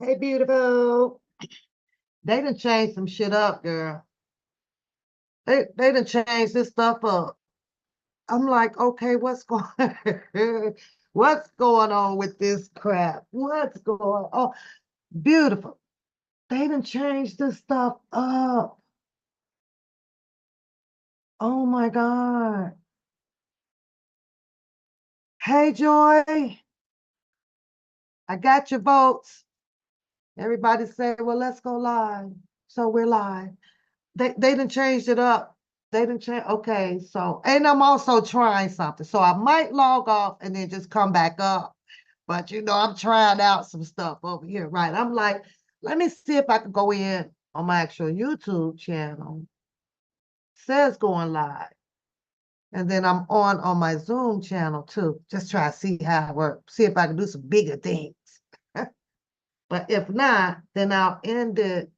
Hey, beautiful. They done changed some shit up, girl. They done changed this stuff up. I'm like, okay, what's going what's going on with this crap? What's going on? Beautiful. They done changed this stuff up. Oh my God. Hey, Joy, I got your votes. Everybody say, well, let's go live. So we're live. They done changed it up. They didn't change. Okay, so and I'm also trying something. So I might log off and then just come back up. But I'm trying out some stuff over here, right? I'm like, let me see if I can go in on my actual YouTube channel. Says going live. And then I'm on my Zoom channel too. Just try to see how it works. See if I can do some bigger things. But if not, then I'll end it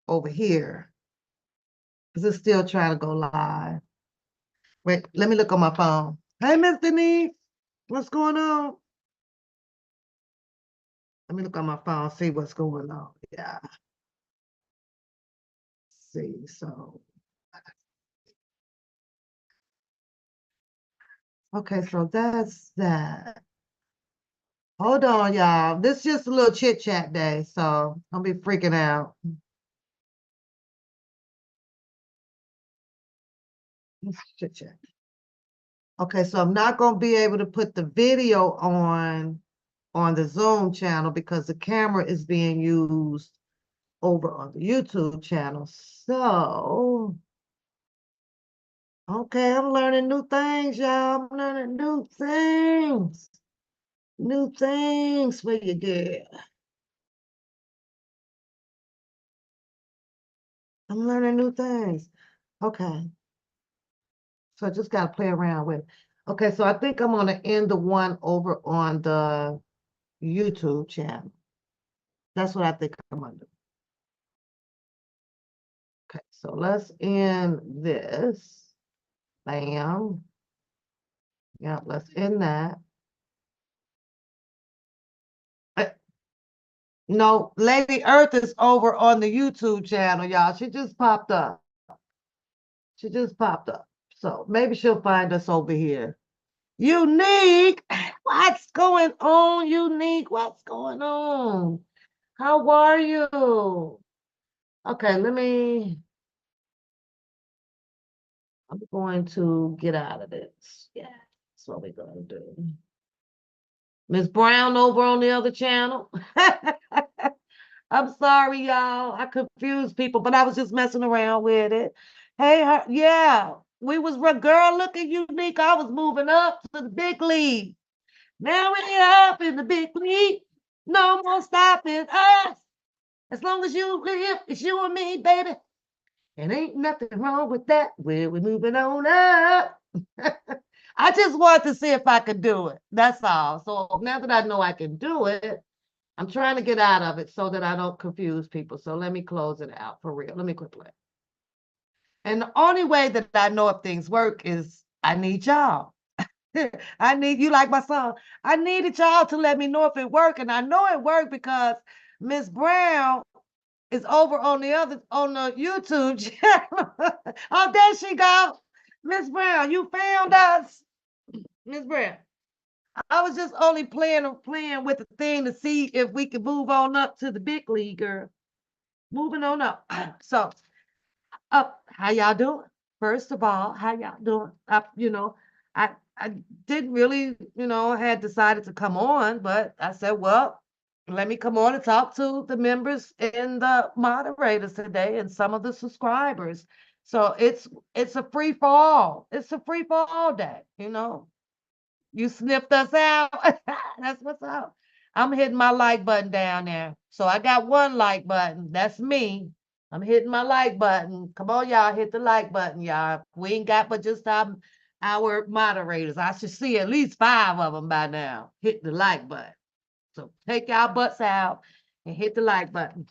over here. Because it's still trying to go live. Wait, let me look on my phone. Hey, Miss Denise, what's going on? Let me look on my phone, see what's going on. Yeah. See, so. Okay, so that's that. Hold on, y'all. This is just a little chit chat day, so don't be freaking out. Chit chat. Okay, so I'm not gonna be able to put the video on the Zoom channel because the camera is being used over on the YouTube channel. So, okay, I'm learning new things, y'all. I'm learning new things. New things for you, girl. I'm learning new things. Okay. So I just gotta play around with it. Okay, so I think I'm gonna end the one over on the YouTube channel. That's what I think I'm gonna do. Okay, so let's end this. Bam. Yeah, let's end that. No, Lady Earth is over on the YouTube channel, y'all. She just popped up. She just popped up. So maybe she'll find us over here. Unique, what's going on, Unique? What's going on? How are you? Okay, I'm going to get out of this. Yeah, that's what we're going to do. Miss Brown over on the other channel. I'm sorry, y'all. I confused people, but I was just messing around with it. Hey, yeah, we was girl. Look at Unique. I was moving up to the big league. Now we're up in the big league. No more stopping us. As long as you live, it's you and me, baby. And ain't nothing wrong with that. We're moving on up. I just wanted to see if I could do it. That's all. So now that I know I can do it, I'm trying to get out of it so that I don't confuse people. So let me close it out for real. Let me quit playing. And the only way that I know if things work is I need y'all. I need you like my son. I needed y'all to let me know if it worked. And I know it worked because Miss Brown is over on the YouTube channel. Oh, there she go. Miss Brown, you found us. Miss Brown. I was just only playing with the thing to see if we could move on up to the big league, girl. Moving on up. So, how y'all doing? First of all, how y'all doing? I didn't really, had decided to come on, but I said, well, let me come on and talk to the members and the moderators today and some of the subscribers. So it's a free for all. It's a free for all day, You sniffed us out. That's what's up. I'm hitting my like button down there. So I got one like button. That's me. I'm hitting my like button. Come on, y'all, hit the like button, y'all. We ain't got but just our moderators. I should see at least 5 of them by now. Hit the like button. So take y'all butts out and hit the like button.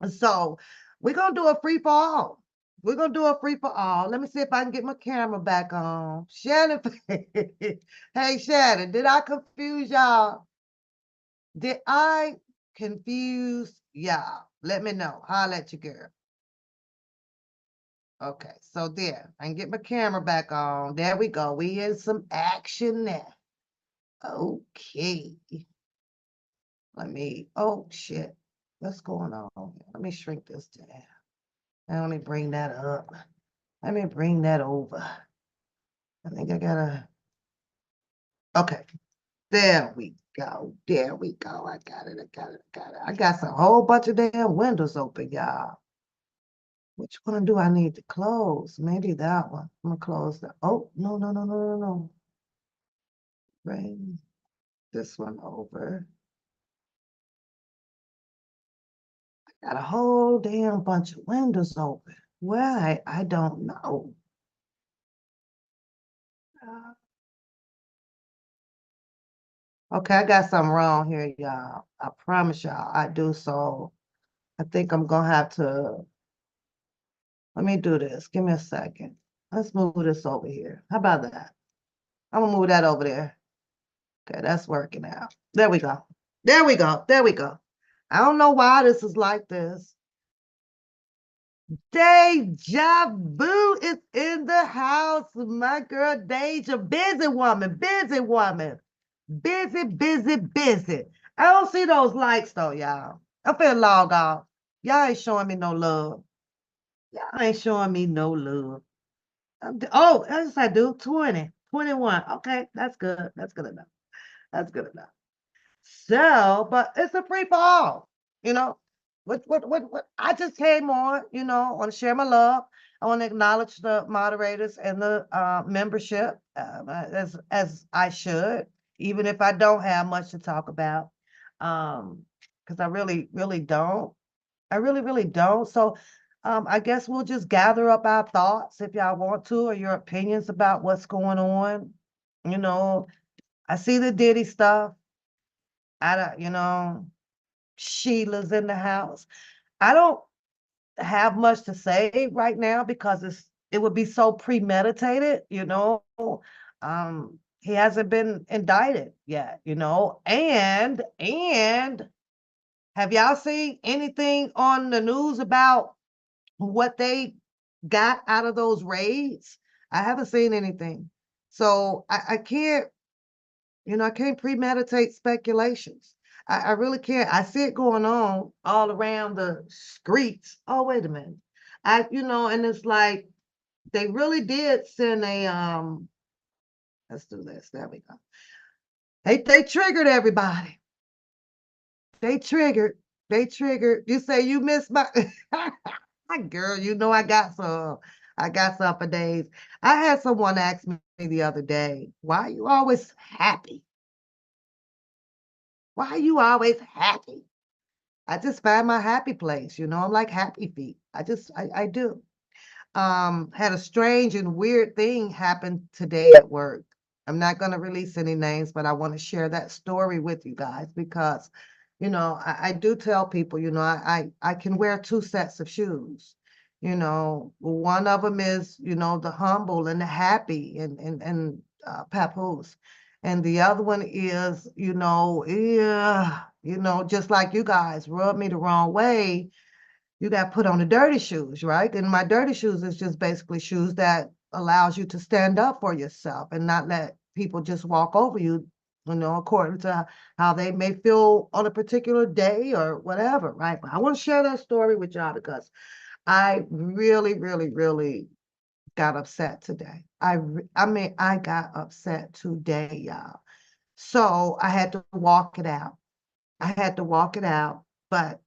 So we're gonna do a free for all. We're gonna do a free for all. Let me see if I can get my camera back on. Shannon, hey Shannon, did I confuse y'all? Did I confused, y'all, let me know. Holla at you, girl. Okay, so there, I can get my camera back on. There we go. We in some action now. Okay. Oh shit. What's going on? Let me shrink this down. Let me bring that up. Let me bring that over. I think I gotta, okay. There we go. There we go. I got it. I got it. I got it. I got a whole bunch of damn windows open, y'all. Which one do I need to close? Maybe that one. I'm gonna close the, oh, no, no, no, no, no, no. Bring this one over. Got a whole damn bunch of windows open. Why? I don't know. Okay, I got something wrong here, y'all. I promise y'all I do. So I think I'm gonna have to, let me do this. Give me a second. Let's move this over here. How about that? I'm gonna move that over there. Okay, that's working out. There we go. There we go. There we go. I don't know why this is like this. Deja Vu is in the house. My girl Deja, busy woman, busy woman. Busy, busy, busy. I don't see those likes though, y'all. I'm finna log off. Y'all ain't showing me no love. Y'all ain't showing me no love. Oh, yes, I do. 20, 21. Okay, that's good. That's good enough. That's good enough. So, but it's a free for all, you know. What? I just came on, I want to share my love. I want to acknowledge the moderators and the membership as I should, even if I don't have much to talk about, because I really, really don't. I really, really don't. So, I guess we'll just gather up our thoughts if y'all want to, or your opinions about what's going on. You know, I see the Diddy stuff. I don't, Sheila's in the house. I don't have much to say right now because it would be so premeditated. He hasn't been indicted yet, and have y'all seen anything on the news about what they got out of those raids? I haven't seen anything. So I can't premeditate speculations. I really can't. I see it going on all around the streets. Oh, wait a minute. And it's like they really did send let's do this. There we go. They triggered everybody. They triggered. They triggered. You say you missed my girl, I got some for days. I had someone ask me the other day, why are you always happy? Why are you always happy? I just find my happy place. I'm like happy feet. I do. Had a strange and weird thing happen today at work. I'm not going to release any names, but I want to share that story with you guys because, I do tell people, I can wear two sets of shoes. One of them is, the humble and the happy and papoose. And the other one is, yeah, just like you guys rub me the wrong way, you got put on the dirty shoes, right? And my dirty shoes is just basically shoes that allows you to stand up for yourself and not let people just walk over you, according to how they may feel on a particular day or whatever, right? But I want to share that story with y'all because I really, really, really got upset today. I got upset today, y'all. So I had to walk it out. I had to walk it out, but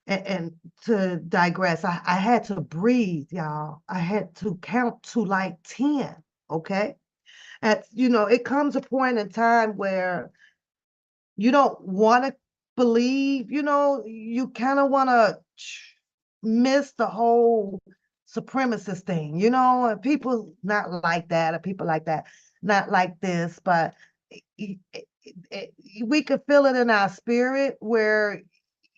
and to digress, I had to breathe, y'all. I had to count to like 10, okay? It comes a point in time where you don't want to believe, you kind of want to miss the whole supremacist thing, and people not like that, or people like that, not like this, but we could feel it in our spirit where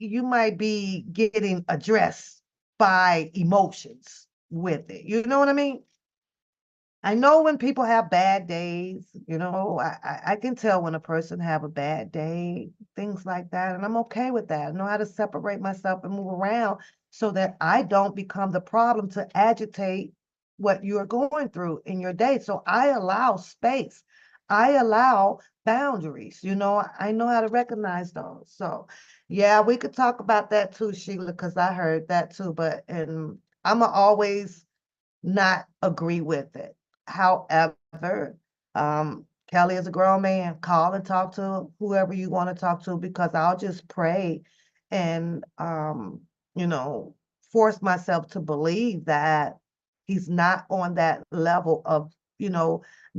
you might be getting addressed by emotions with it. You know what I mean? I know when people have bad days, I can tell when a person have a bad day, things like that, and I'm okay with that. I know how to separate myself and move around so that I don't become the problem to agitate what you're going through in your day. So I allow space. I allow boundaries. I know how to recognize those. So yeah, we could talk about that too, Sheila, because I heard that too. And I'm always not agree with it. However, Kelly is a grown man. Call and talk to whoever you want to talk to because I'll just pray and you know, force myself to believe that he's not on that level of,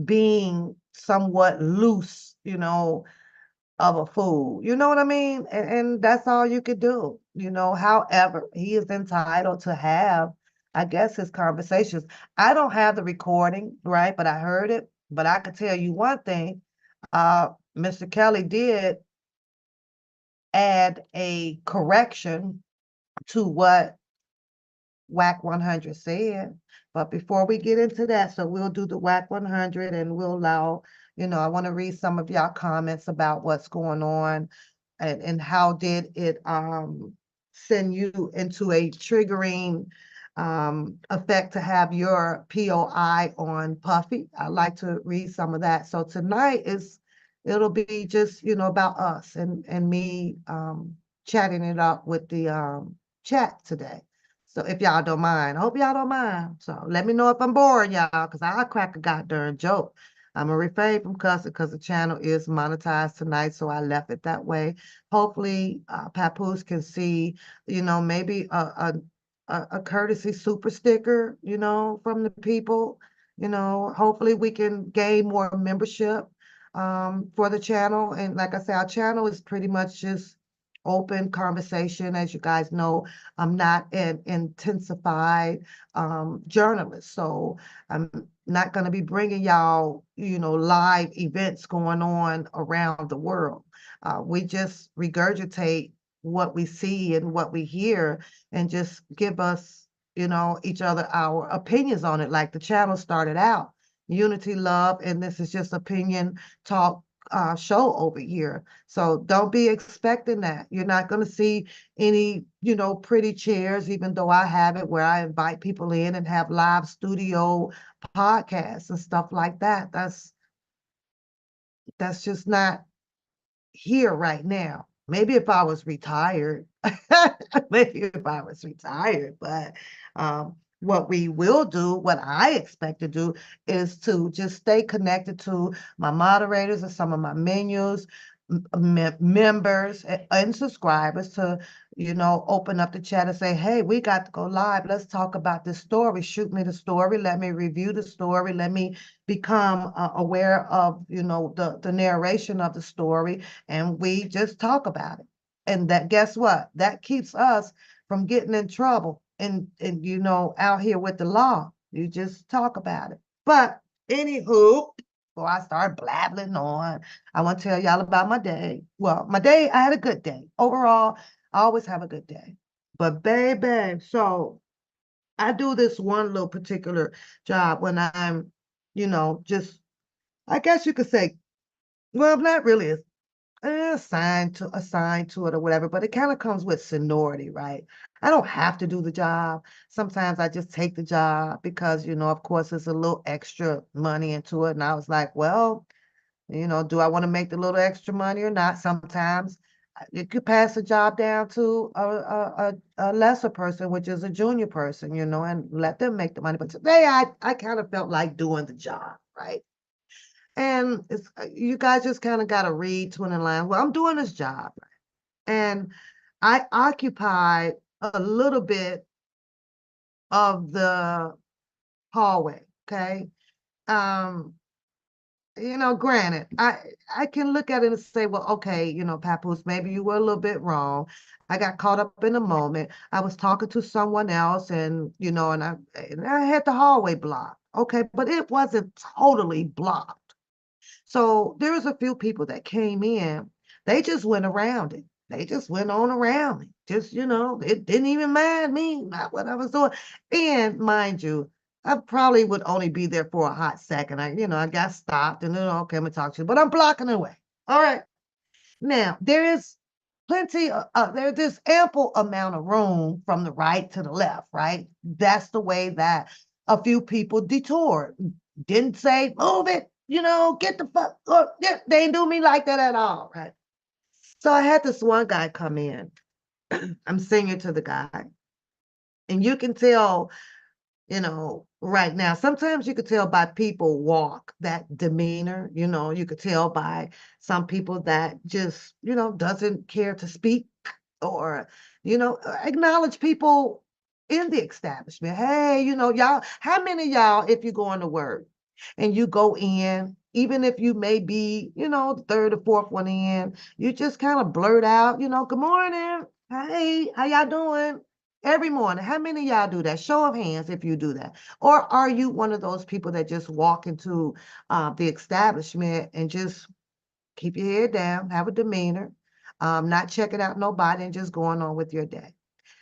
being somewhat loose, of a fool. You know what I mean? And that's all you could do. However, he is entitled to have, I guess, his conversations. I don't have the recording, right? But I heard it. But I could tell you one thing. Mr. Kelly did add a correction to what WAC 100 said. But before we get into that, so we'll do the WAC 100 and we'll allow, I want to read some of y'all comments about what's going on and how did it send you into a triggering effect to have your POI on Puffy. I'd like to read some of that. So tonight it'll be just, about us and me chatting it up with the chat today. So if y'all don't mind, I hope y'all don't mind. So let me know if I'm boring y'all, because I'll crack a goddamn joke. I'm gonna refrain from cussing because the channel is monetized tonight, so I left it that way. Hopefully, Papoose can see, maybe a courtesy super sticker, from the people. Hopefully we can gain more membership for the channel. And like I said, our channel is pretty much just open conversation. As you guys know, I'm not an intensified journalist, so I'm not going to be bringing y'all, live events going on around the world. We just regurgitate what we see and what we hear and just give us, each other our opinions on it. Like the channel started out, unity, love, and this is just opinion talk show over here. So don't be expecting that. You're not going to see any, pretty chairs, even though I have it where I invite people in and have live studio podcasts and stuff like that. That's just not here right now. Maybe if I was retired, maybe if I was retired, but what we will do, what I expect to do, is to just stay connected to my moderators and some of my menus, members and subscribers to, open up the chat and say, hey, we got to go live. Let's talk about this story. Shoot me the story. Let me review the story. Let me become aware of, the narration of the story. And we just talk about it. And that, guess what? That keeps us from getting in trouble and out here with the law. You just talk about it. But anywho, before I start blabbling on, I want to tell y'all about my day. Well, my day, I had a good day. Overall, I always have a good day. But baby, so I do this one little particular job when I'm, just, I guess you could say, well, not really assigned to it or whatever, but it kind of comes with seniority, right? I don't have to do the job. Sometimes I just take the job because, of course, there's a little extra money into it. And I was like, well, do I want to make the little extra money or not? Sometimes you could pass the job down to a lesser person, which is a junior person, and let them make the money. But today I kind of felt like doing the job, right? And you guys just kind of got to read twin and line. Well, I'm doing this job, and I occupied a little bit of the hallway. Okay. Um, granted, I can look at it and say, well, okay, Papoose, maybe you were a little bit wrong. I got caught up in the moment. I was talking to someone else, and and I had the hallway blocked. Okay, but it wasn't totally blocked. So there was a few people that came in. They just went around it. They just went on around me. Just, it didn't even mind me, not what I was doing. And mind you, I probably would only be there for a hot second. I got stopped and then, okay, I'm gonna talk to you, but I'm blocking it away. All right. Now, there is there's ample amount of room from the right to the left, right? That's the way that a few people detoured. Didn't say, move it, get the fuck, they didn't do me like that at all, right? So I had this one guy come in. I'm singing to the guy, and you can tell, right now, sometimes you could tell by people walk, that demeanor, you could tell by some people that just, doesn't care to speak or, acknowledge people in the establishment. Hey, y'all, how many of y'all, if you go into work and you go in, even if you may be, the third or fourth one in, you just kind of blurt out, good morning. Hey, how y'all doing? Every morning. How many of y'all do that? Show of hands if you do that. Or are you one of those people that just walk into the establishment and just keep your head down, have a demeanor, not checking out nobody and just going on with your day?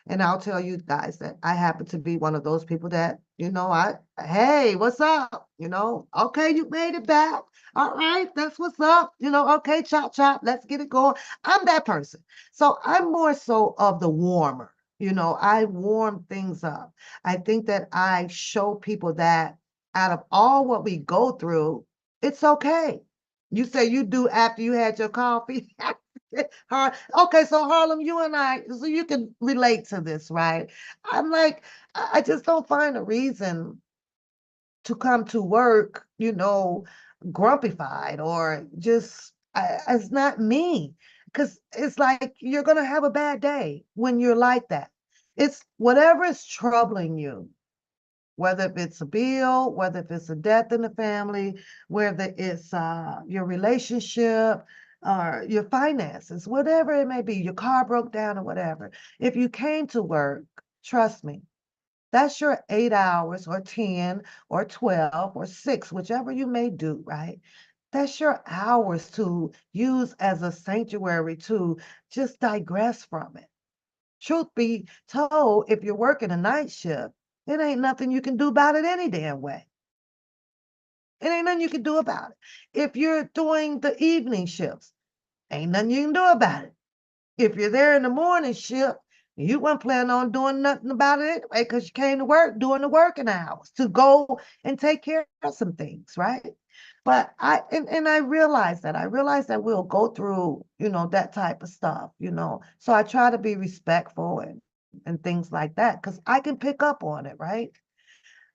And I'll tell you guys that I happen to be one of those people that, hey, what's up? Okay, you made it back. All right, that's what's up. Okay, chop, chop, let's get it going. I'm that person. So I'm more so of the warmer. I warm things up. I think that I show people that out of all what we go through, it's okay. You say you do after you had your coffee. Okay, so Harlem, you and I, so you can relate to this, right? I'm like, I just don't find a reason to come to work, grumpified or just, it's not me. Because it's like you're going to have a bad day when you're like that. It's whatever is troubling you, whether if it's a bill, whether if it's a death in the family, whether it's your relationship or your finances, whatever it may be, your car broke down or whatever. If you came to work, trust me, that's your 8 hours or 10 or 12 or 6, whichever you may do, right? That's your hours to use as a sanctuary to just digress from it. Truth be told, if you're working a night shift, it ain't nothing you can do about it any damn way. It ain't nothing you can do about it. If you're doing the evening shifts, ain't nothing you can do about it. If you're there in the morning shift, you weren't planning on doing nothing about it anyway because you came to work during the working hours to go and take care of some things, right? But I realize that. I realize that we'll go through, that type of stuff, So I try to be respectful and things like that because I can pick up on it, right?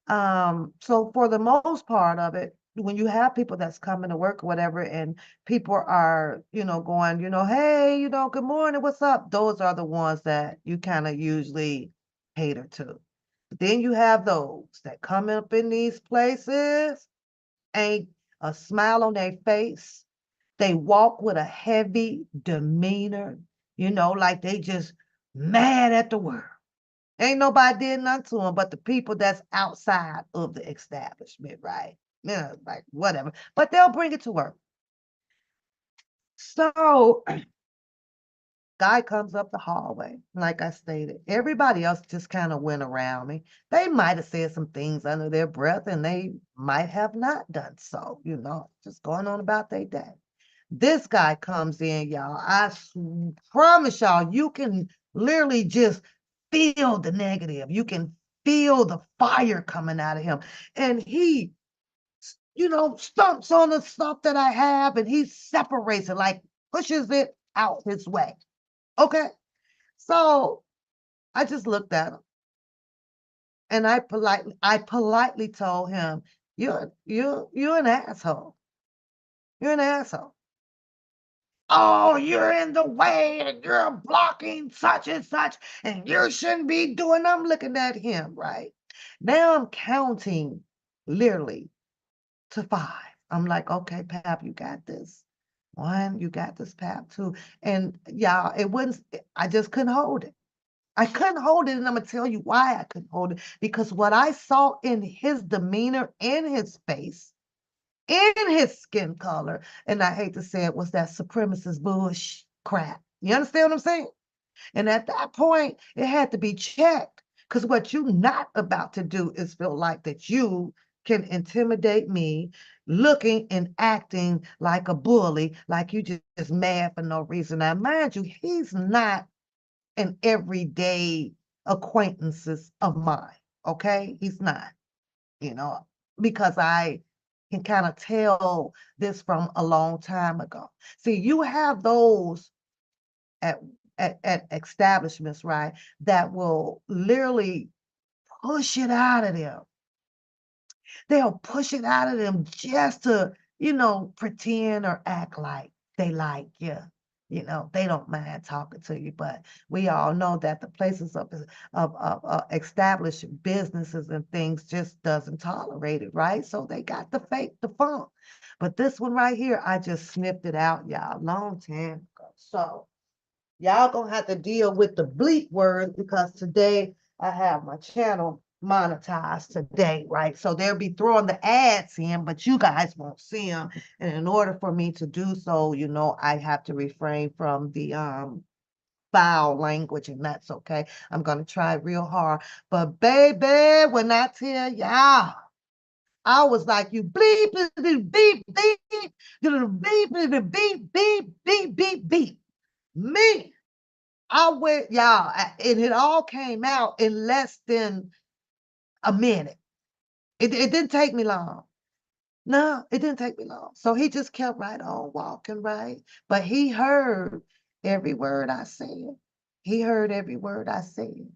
So for the most part of it, when you have people that's coming to work or whatever, and people are, going, hey, good morning, what's up? Those are the ones that you kind of usually cater to. But then you have those that come up in these places, ain't a smile on their face. They walk with a heavy demeanor, like they just mad at the world. Ain't nobody did nothing to them but the people that's outside of the establishment, right? Like whatever. But they'll bring it to work. So guy comes up the hallway, like I stated. Everybody else just kind of went around me. They might have said some things under their breath, and they might have not done so, just going on about their day. This guy comes in, y'all. Promise y'all, you can literally just feel the negative. You can feel the fire coming out of him. And he, stumps on the stuff that I have and he separates it, like pushes it out his way. Okay. So I just looked at him and I politely told him, you're an asshole. You're an asshole. Oh, you're in the way and you're blocking such and such, and you shouldn't be doing. I'm looking at him, right? Now I'm counting literally to 5. I'm like, okay, Pap, you got this. 1, you got this, Pap. 2. And y'all, I just couldn't hold it. I couldn't hold it, and I'm gonna tell you why I couldn't hold it. Because what I saw in his demeanor, in his face, in his skin color, and I hate to say it, was that supremacist bush crap. You understand what I'm saying? And at that point, it had to be checked Because what you're not about to do is feel like that you can intimidate me, looking and acting like a bully, like you just mad for no reason. Now, mind you, he's not an everyday acquaintances of mine. Okay, he's not. You know, because I can kind of tell this from a long time ago. See, you have those at at establishments, right, that will literally push it out of them. They'll push it out of them just to, pretend or act like they like you. They don't mind talking to you, but we all know that the places of established businesses and things just doesn't tolerate it, right? So they got the fake, the funk. But this one right here, I just sniffed it out, y'all, long time ago. So y'all gonna have to deal with the bleep words because today I have my channel monetized today, right? So they'll be throwing the ads in, but you guys won't see them. And in order for me to do so, I have to refrain from the foul language, and that's okay. I'm gonna try real hard. But baby, when I tell y'all, I was like, you bleep, beep, beep, beep, beep, beep, beep, beep, beep, beep. Me. I went, y'all, and it all came out in less than a minute. It didn't take me long. No, it didn't take me long. So he just kept right on walking, right? But he heard every word I said. He heard every word I said.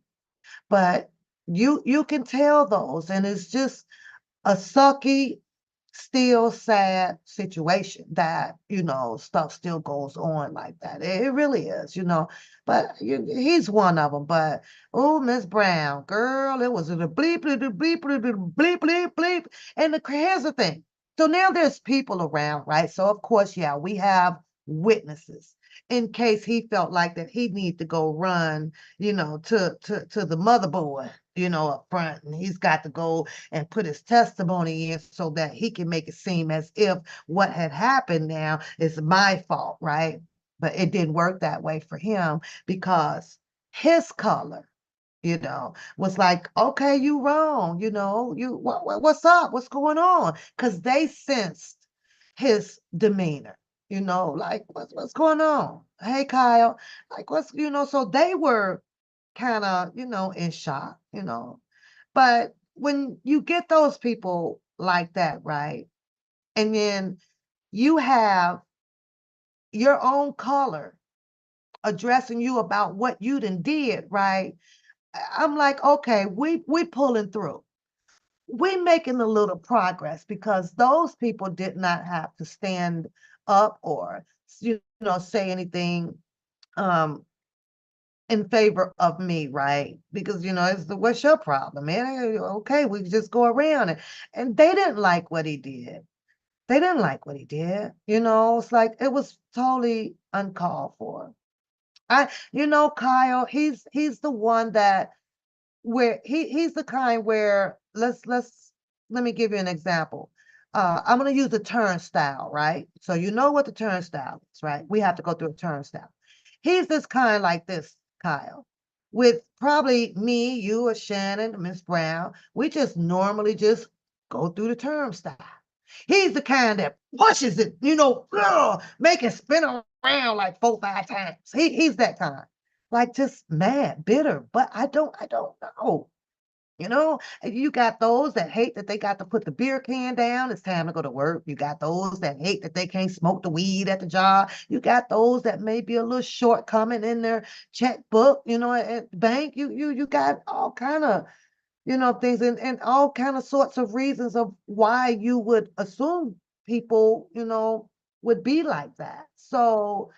But you can tell those, and it's just a sucky, still sad situation that, stuff still goes on like that. It really is. But he's one of them. But oh, Miss Brown, girl, it was a bleep, bleep, bleep, bleep, bleep, bleep, bleep, bleep. And here's the thing. So now there's people around, right? So of course, yeah, we have witnesses in case he felt like that he need to go run, to the motherboard, up front, and he's got to go and put his testimony in so that he can make it seem as if what had happened now is my fault, right? But it didn't work that way for him because his color, was like, okay, you wrong, what's up? What's going on? Because they sensed his demeanor, like what's going on? Hey, Kyle, like so they were kind of, in shock, but when you get those people like that, right? And then you have your own color addressing you about what you done did, right? I'm like, okay, we pulling through. We making a little progress because those people did not have to stand up or say anything um in favor of me, right? Because it's what's your problem, man? Okay, we just go around it. And they didn't like what he did. They didn't like what he did. It's like it was totally uncalled for. Kyle, he's the one that where he's the kind where let me give you an example. I'm gonna use the turnstile, right? So you know what the turnstile is, right? We have to go through a turnstile. He's this kind like this, Kyle, with probably me, you, or Shannon, Miss Brown. We just normally just go through the turnstile. He's the kind that pushes it, make it spin around like 4, 5 times. He's that kind, like just mad, bitter. But I don't know. You got those that hate that they got to put the beer can down. It's time to go to work. You got those that hate that they can't smoke the weed at the job. You got those that may be a little shortcoming in their checkbook, at the bank. You got all kind of, things and all kind of sorts of reasons of why you would assume people, would be like that. So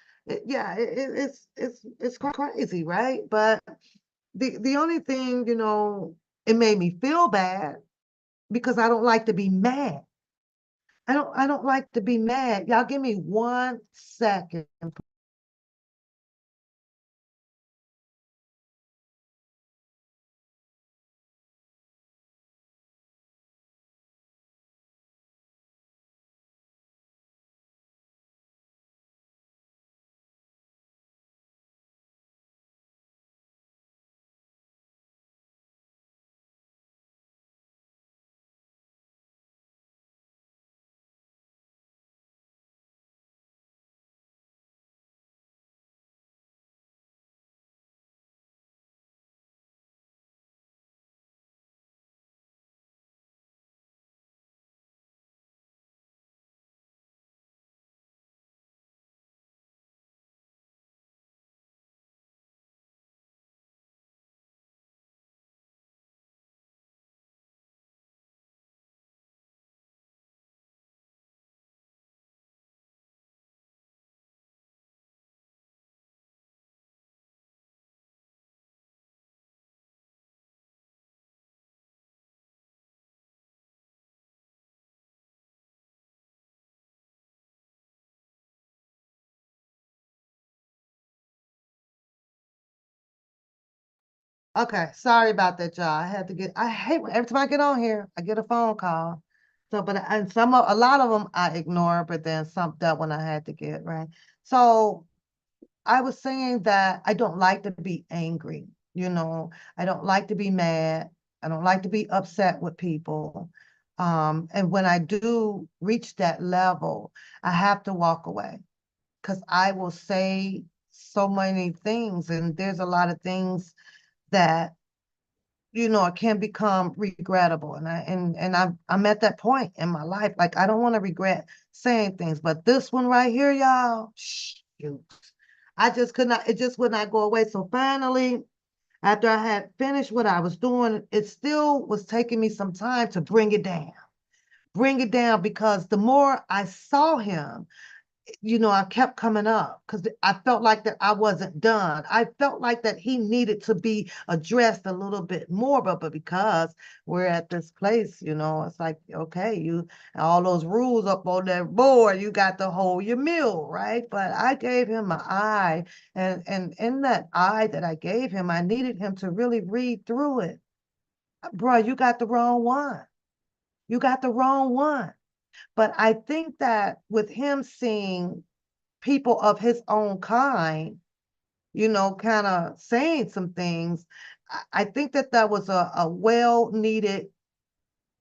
yeah, it's crazy, right? But the only thing, it made me feel bad because I don't like to be mad. I don't like to be mad. Y'all give me 1 second. Okay, sorry about that, y'all. I had to get. I hate every time I get on here, I get a phone call. So, but and a lot of them I ignore, but then that one I had to get right. So I was saying that I don't like to be angry. I don't like to be mad. I don't like to be upset with people. And when I do reach that level, I have to walk away because I will say so many things, and there's a lot of things that it can become regrettable. And I'm at that point in my life. Like, I don't want to regret saying things, but this one right here, y'all, shoot. I just could not, it just would not go away. So finally, after I had finished what I was doing, it still was taking me some time to bring it down. Bring it down, because the more I saw him, I kept coming up because I felt like that I wasn't done. I felt like that he needed to be addressed a little bit more, but because we're at this place, it's like, okay, you all those rules up on that board, you got to hold your mule, right? But I gave him an eye, and in that eye that I gave him, I needed him to really read through it. Bro, you got the wrong one. You got the wrong one. But I think that with him seeing people of his own kind, kind of saying some things, I think that that was a well-needed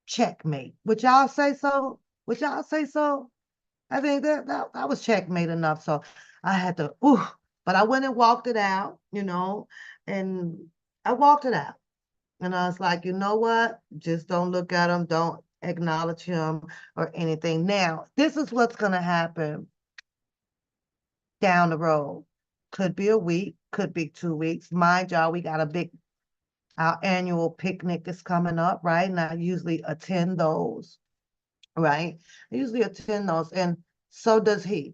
checkmate. Would y'all say so? Would y'all say so? I think that was checkmate enough. So I had to, but I went and walked it out, and I walked it out. And I was like, you know what? Just don't look at him. Don't acknowledge him or anything. Now, this is what's going to happen down the road. Could be a week, could be 2 weeks. Mind y'all, we got our annual picnic is coming up, right? And I usually attend those, right? I usually attend those, and so does he.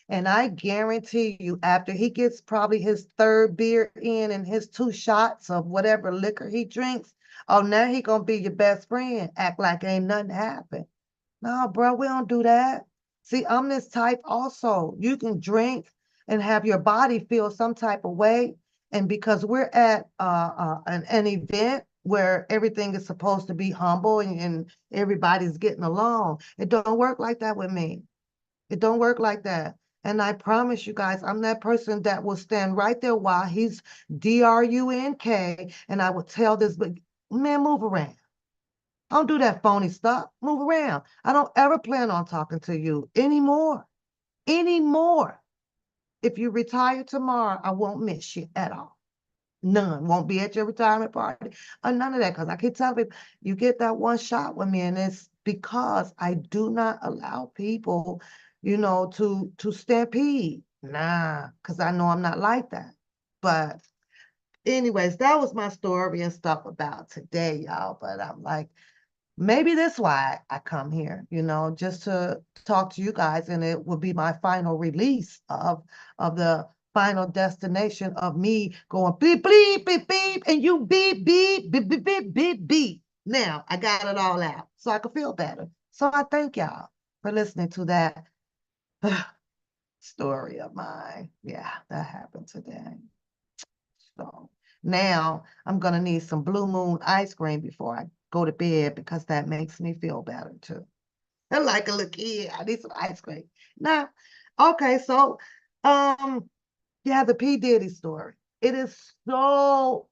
And I guarantee you, after he gets probably his third beer in and his 2 shots of whatever liquor he drinks, oh, now he gonna be your best friend, act like ain't nothing happened. No, bro, we don't do that. See, I'm this type also. You can drink and have your body feel some type of way. And because we're at an event where everything is supposed to be humble, and everybody's getting along, it don't work like that with me. It don't work like that. And I promise you guys, I'm that person that will stand right there while he's drunk, and I will tell this, but man, move around. I don't do that phony stuff. Move around. I don't ever plan on talking to you anymore. Anymore. If you retire tomorrow, I won't miss you at all. None. Won't be at your retirement party or none of that. Because I keep telling people, you get that one shot with me, and it's because I do not allow people, to stampede. Nah, because I know I'm not like that. But anyways, that was my story and stuff about today, y'all. But I'm like, maybe that's why I come here, just to talk to you guys, and it will be my final release of the final destination of me going beep, beep, beep, beep, and you beep, beep, beep, beep, beep, beep, beep. Now I got it all out so I can feel better. So I thank y'all for listening to that story of mine. Yeah, that happened today. So now I'm gonna need some Blue Moon ice cream before I go to bed, because that makes me feel better too. I'm like a little kid. I need some ice cream. Now, okay, so yeah, the P. Diddy story. It is so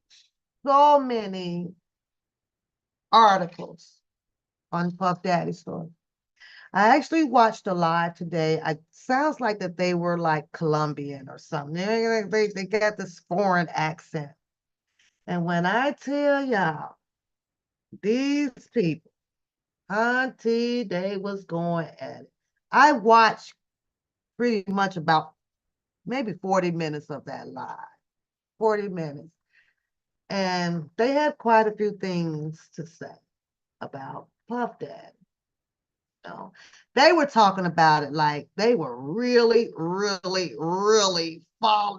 many articles on Puff Daddy's story. I actually watched a live today. I sounds like that they were like Colombian or something. They got this foreign accent. And when I tell y'all, these people, auntie, they was going at it. I watched pretty much about maybe 40 minutes of that live, 40 minutes. And they had quite a few things to say about Puff Daddy. They were talking about it like they were really, really, really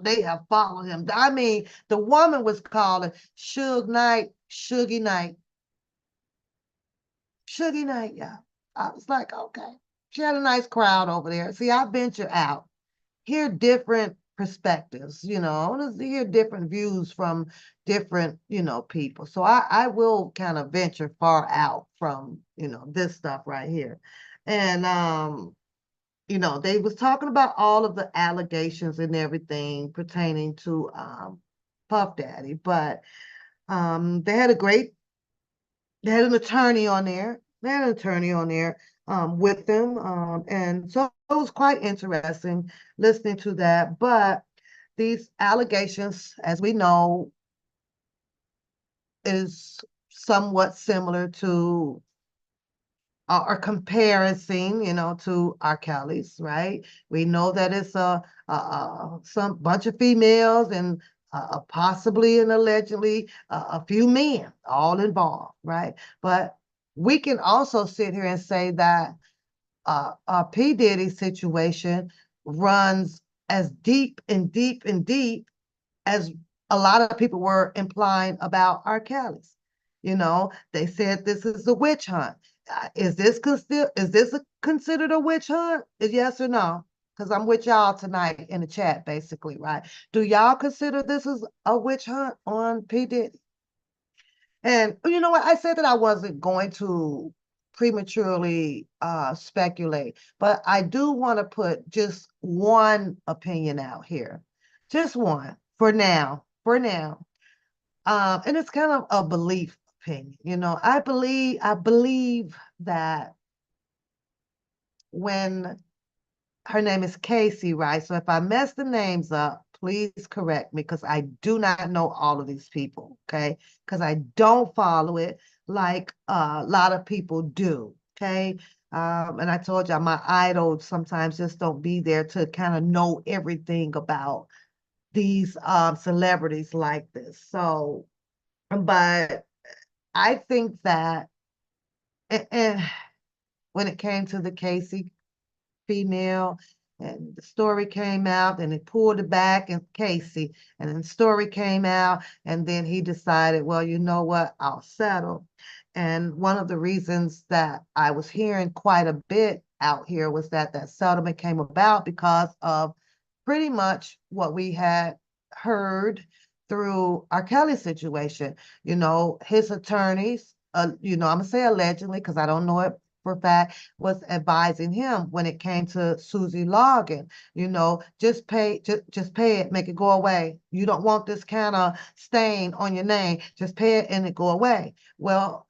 they have followed him. I mean, the woman was calling Suge Knight, Sugie Knight. Sugie Knight, yeah. I was like, okay. She had a nice crowd over there. See, I venture out, hear different perspectives. I want to hear different views from different, people. So I will kind of venture far out from, this stuff right here. And they was talking about all of the allegations and everything pertaining to Puff Daddy, but they had an attorney on there. They had an attorney on there with them. And so it was quite interesting listening to that. But these allegations, as we know, is somewhat similar to or comparison, to R. Kelly's, right? We know that it's some bunch of females and possibly and allegedly a few men all involved, right? But we can also sit here and say that P. Diddy situation runs as deep and deep and deep as a lot of people were implying about R. Kelly's. They said this is a witch hunt. Is this considered a witch hunt? Yes or no? Because I'm with y'all tonight in the chat, basically, right? Do y'all consider this as a witch hunt on P. Diddy? And you know what? I said that I wasn't going to prematurely speculate, but I do want to put just one opinion out here. Just one for now. For now. And it's kind of a belief opinion. I believe that when her name is Casey, right? So if I mess the names up, please correct me because I do not know all of these people, okay? Because I don't follow it like a lot of people do, okay? And I told y'all my idols sometimes just don't be there to kind of know everything about these celebrities like this. So, but I think that and when it came to the Casey female, and the story came out, and it pulled it back, and Casey, and then the story came out, and then he decided, well, you know what, I'll settle. And one of the reasons that I was hearing quite a bit out here was that settlement came about because of pretty much what we had heard through R. Kelly's situation. His attorneys, I'm gonna say allegedly because I don't know it for a fact, was advising him when it came to Susie Logan. Just pay, just pay it, make it go away. You don't want this kind of stain on your name. Just pay it and it go away. Well,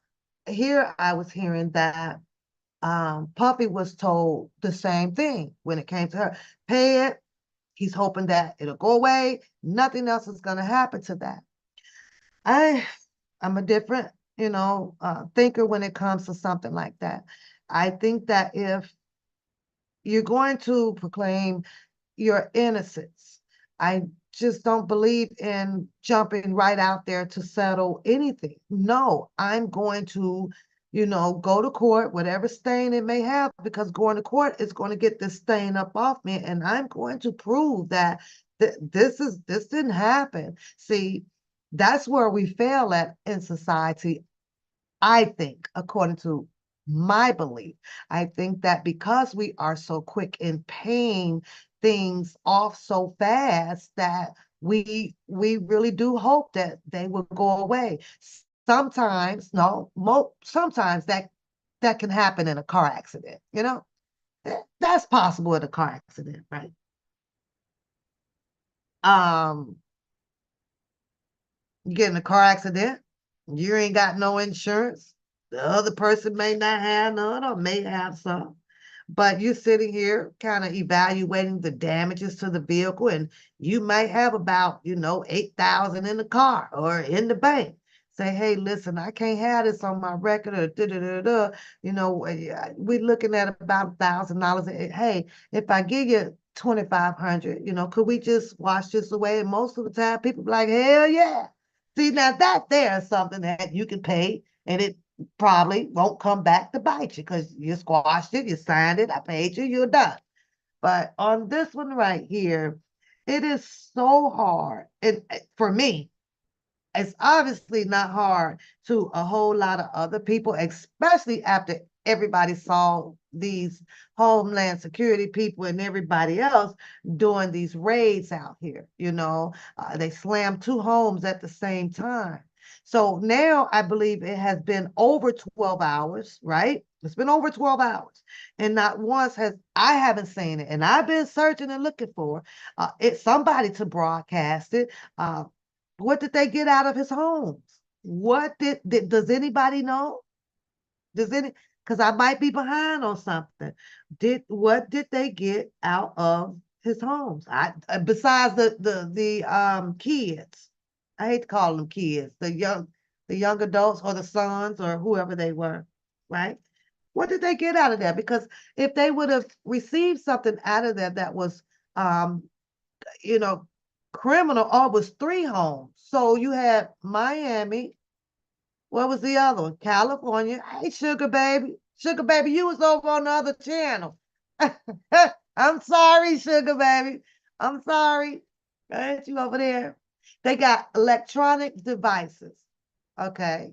here I was hearing that Puffy was told the same thing when it came to her. Pay it. He's hoping that it'll go away. Nothing else is going to happen to that. I'm a different, thinker when it comes to something like that. I think that if you're going to proclaim your innocence, I just don't believe in jumping right out there to settle anything. No, I'm going to, go to court, whatever stain it may have, because going to court is going to get this stain up off me, and I'm going to prove that this didn't happen. See, that's where we fail at in society. I think, according to my belief, I think that because we are so quick in paying things off so fast that we really do hope that they will go away. Sometimes, no, sometimes that can happen in a car accident, That's possible in a car accident, right? Um, you get in a car accident, you ain't got no insurance. The other person may not have none or may have some. But you're sitting here kind of evaluating the damages to the vehicle, and you might have about, 8,000 in the car or in the bank. Say, hey, listen, I can't have this on my record or da-da-da-da. We're looking at about $1,000. Hey, if I give you 2,500, could we just wash this away? And most of the time, people be like, hell yeah. See, now that there's something that you can pay, and it probably won't come back to bite you because you squashed it, you signed it, I paid you, you're done. But on this one right here, it is so hard. And for me, it's obviously not hard to a whole lot of other people, especially after everybody saw these Homeland Security people and everybody else doing these raids out here. They slammed 2 homes at the same time. So now I believe it has been over 12 hours, right? It's been over 12 hours. And not once I haven't seen it. And I've been searching and looking for somebody to broadcast it. What did they get out of his homes? Does anybody know? Does any, because I might be behind on something. What did they get out of his homes? Besides the kids. I hate to call them kids, the young adults or the sons or whoever they were, right? What did they get out of that? Because if they would have received something out of that was um, you know, criminal, it was 3 homes. So you had Miami. What was the other one? California. Hey, Sugar Baby. Sugar Baby, you was over on the other channel. I'm sorry, Sugar Baby. I'm sorry. Ain't you over there? They got electronic devices. Okay.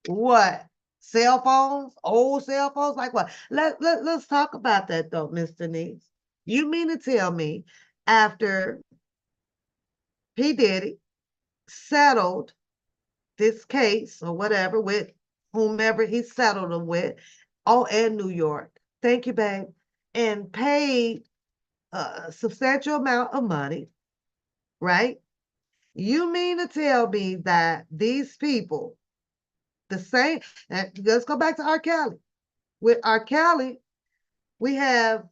What? Cell phones? Old cell phones? Like what? Let's talk about that though, Miss Denise. You mean to tell me after P. Diddy settled this case or whatever with whomever he settled them with, in New York. Thank you, babe. And paid a substantial amount of money, right? You mean to tell me that these people, the same, and let's go back to R. Kelly. With R. Kelly, we have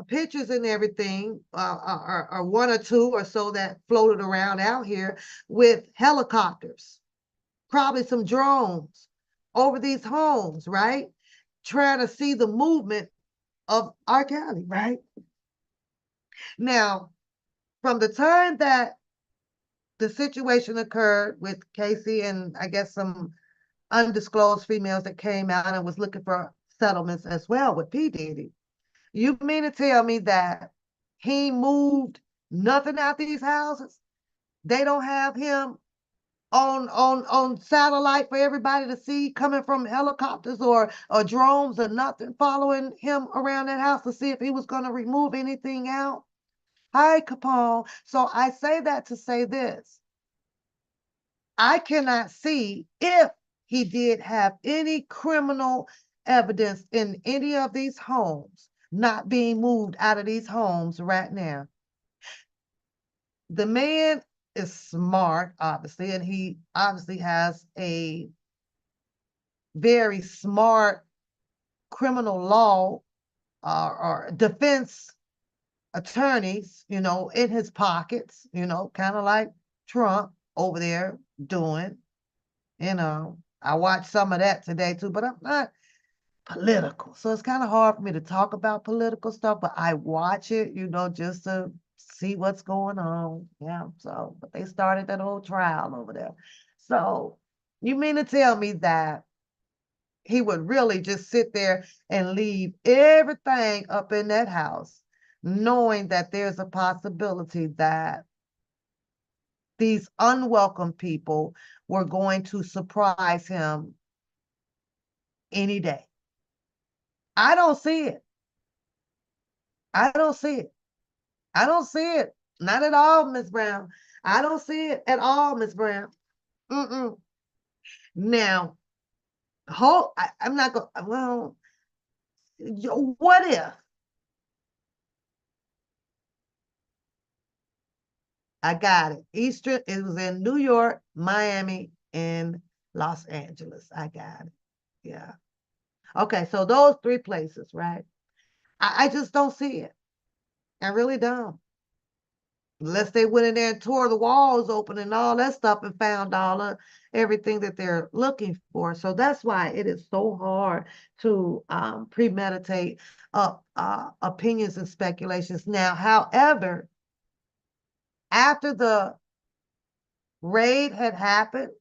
pictures and everything, or 1 or 2 or so that floated around out here with helicopters, probably some drones over these homes, right? Trying to see the movement of R. Kelly, right? Now, from the time that the situation occurred with Casey and I guess some undisclosed females that came out and was looking for settlements as well with P. Diddy, you mean to tell me that he moved nothing out these houses? They don't have him on satellite for everybody to see coming from helicopters or drones or nothing following him around that house to see if he was going to remove anything out? Hi, Capone. So I say that to say this. I cannot see if he did have any criminal evidence in any of these homes not being moved out of these homes right now. The man is smart, obviously, and he obviously has a very smart criminal law or defense attorneys, in his pockets, kind of like Trump over there doing. I watched some of that today too, but I'm not political. So it's kind of hard for me to talk about political stuff, but I watch it, just to see what's going on. Yeah. So, but they started that whole trial over there. So you mean to tell me that he would really just sit there and leave everything up in that house, knowing that there's a possibility that these unwelcome people were going to surprise him any day? I don't see it. I don't see it. I don't see it. Not at all, Miss Brown. I don't see it at all, Miss Brown. Mm-mm. Now, I'm not going, well, what if? I got it. Eastern, it was in New York, Miami, and Los Angeles. I got it. Yeah. Okay, so those 3 places, right? I just don't see it. I really don't. Unless they went in there and tore the walls open and all that stuff and found everything that they're looking for. So that's why it is so hard to premeditate opinions and speculations. Now, however, after the raid had happened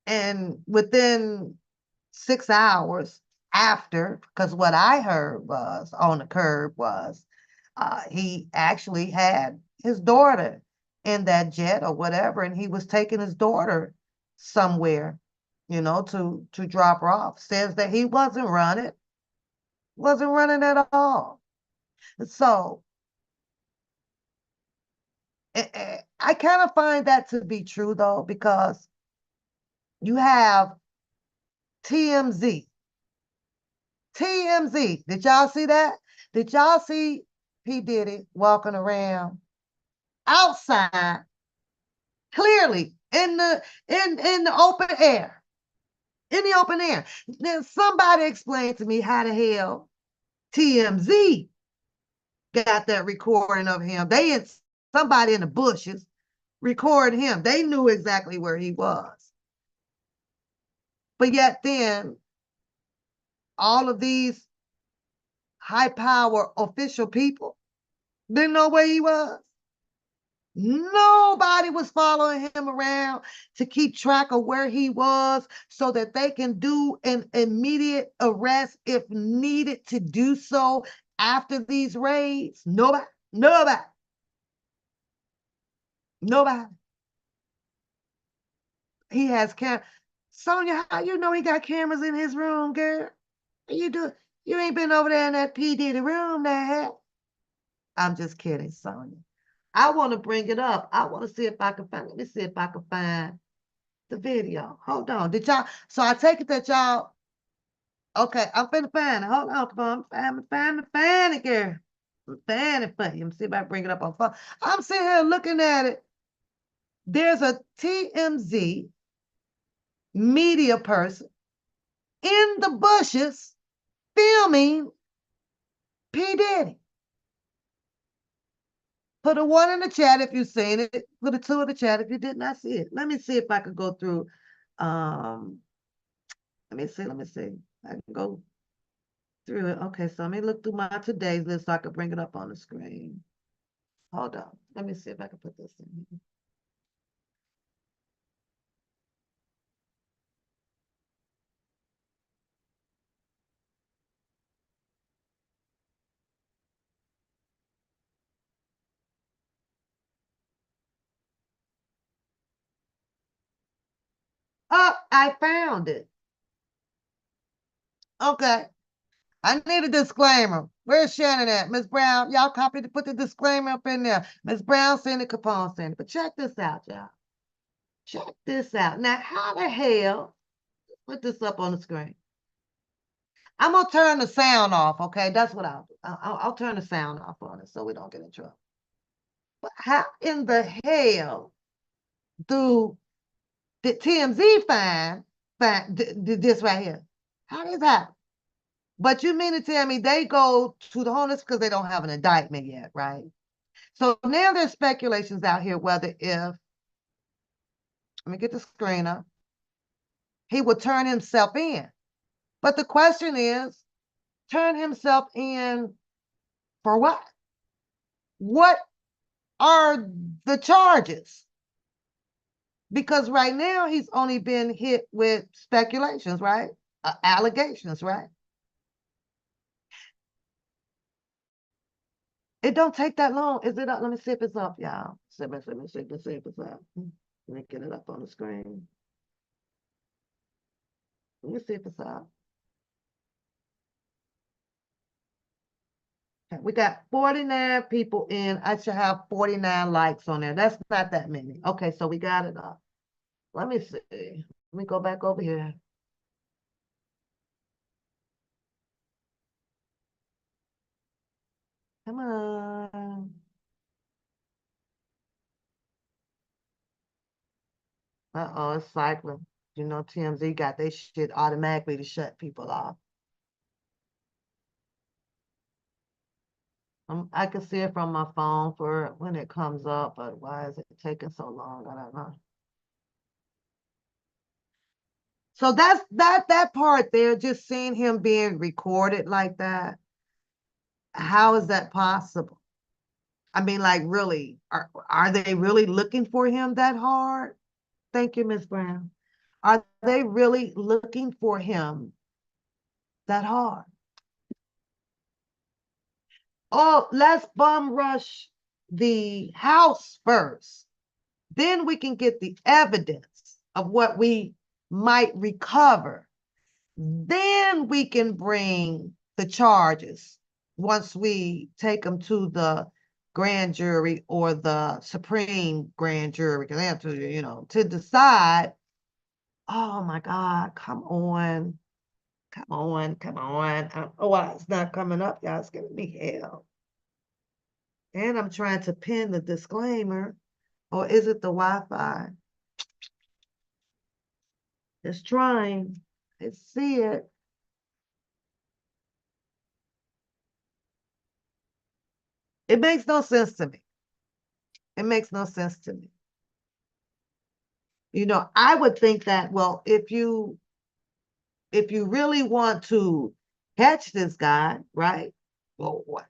and within 6 hours after, because what I heard was on the curb was he actually had his daughter in that jet or whatever, and he was taking his daughter somewhere, to drop her off. Says that he wasn't running. Wasn't running at all. So I kind of find that to be true though, because you have TMZ. TMZ. Did y'all see that? Did y'all see P. Diddy walking around outside, clearly in the open air? In the open air. Then somebody explain to me how the hell TMZ got that recording of him. They had somebody in the bushes record him. They knew exactly where he was. But yet then all of these high power official people didn't know where he was. Nobody was following him around to keep track of where he was so that they can do an immediate arrest if needed to do so after these raids. Nobody, nobody, nobody. He has cameras. Sonia, how you know he got cameras in his room, girl? You do. You ain't been over there in that P. Diddy room there. I'm just kidding, Sonia. I want to bring it up. I want to see if I can find. Let me see if I can find the video. Hold on. Did y'all? So I take it that y'all. Okay, I'm finna find it. Hold on, come on. Find it, girl. Find it for you. Let me see if I bring it up on phone. I'm sitting here looking at it. There's a TMZ media person in the bushes filming P. Diddy. Put a 1 in the chat if you've seen it. Put a 2 in the chat if you did not see it. Let me see if I could go through. Let me see. I can go through it. Okay, so let me look through my today's list so I can bring it up on the screen. Hold on. Let me see if I can put this in here. Oh, I found it. Okay. I need a disclaimer. Where's Shannon at? Miss Brown, y'all copy to put the disclaimer up in there. Miss Brown sent it, Capone sent it. But check this out, y'all. Check this out. Now, how the hell, put this up on the screen. I'm going to turn the sound off, okay? That's what I'll do. I'll turn the sound off on it so we don't get in trouble. But how in the hell do the TMZ find this right here? How does that? But you mean to tell me they go to the homeless because they don't have an indictment yet, right? So now there's speculations out here whether if, let me get the screen up, he would turn himself in. But the question is, turn himself in for what? What are the charges? Because right now he's only been hit with speculations, right? Allegations, right? It don't take that long. Is it up? Let me see if it's up, y'all. Let me see if it's up. Let me get it up on the screen. Let me see if it's up. Okay, we got 49 people in. I should have 49 likes on there. That's not that many. Okay, so we got it up. Let me see. Let me go back over here. Come on. Uh-oh, it's cycling. You know, TMZ got their shit automatically to shut people off. I can see it from my phone for when it comes up, but why is it taking so long? I don't know. So that's that part there, just seeing him being recorded like that. How is that possible? I mean, like, really, are they really looking for him that hard? Thank you, Miss Brown. Are they really looking for him that hard? Oh, let's bum rush the house first. Then we can get the evidence of what we might recover. Then we can bring the charges once we take them to the grand jury or the supreme grand jury, because they have to, to decide. Oh my God, come on. Come on, come on. I don't know why it's not coming up, y'all. It's giving me hell. And I'm trying to pin the disclaimer. Or is it the Wi-Fi? It's trying. I see it. It makes no sense to me. It makes no sense to me. I would think that, well, if you really want to catch this guy, right? Well, what?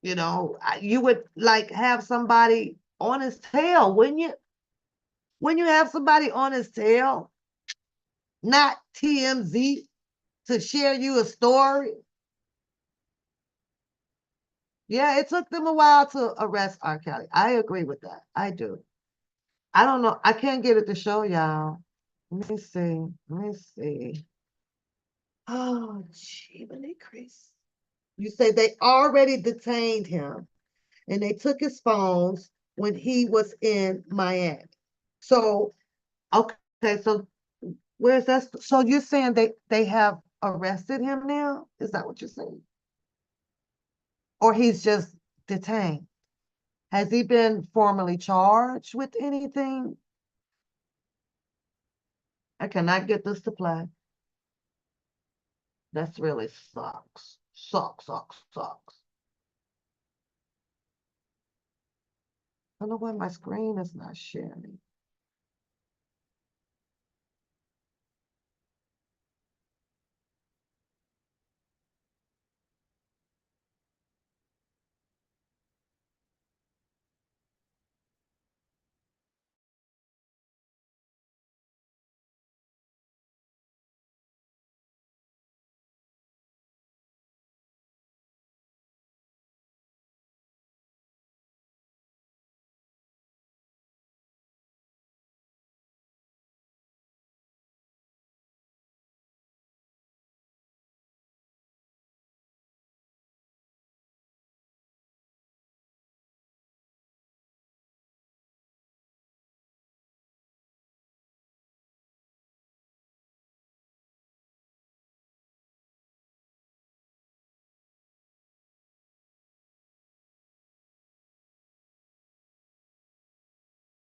You would like have somebody on his tail, wouldn't you? When you have somebody on his tail, not TMZ to share you a story. Yeah, it took them a while to arrest R. Kelly. I agree with that. I do. I don't know. I can't get it to show y'all. Let me see. Let me see. Oh, gee, Chris. You say they already detained him and they took his phones when he was in Miami. So, okay, so where's that? So you're saying they have arrested him now? Is that what you're saying? Or he's just detained? Has he been formally charged with anything? I cannot get this to play. That's really sucks. Sucks, sucks, sucks. I don't know why my screen is not sharing.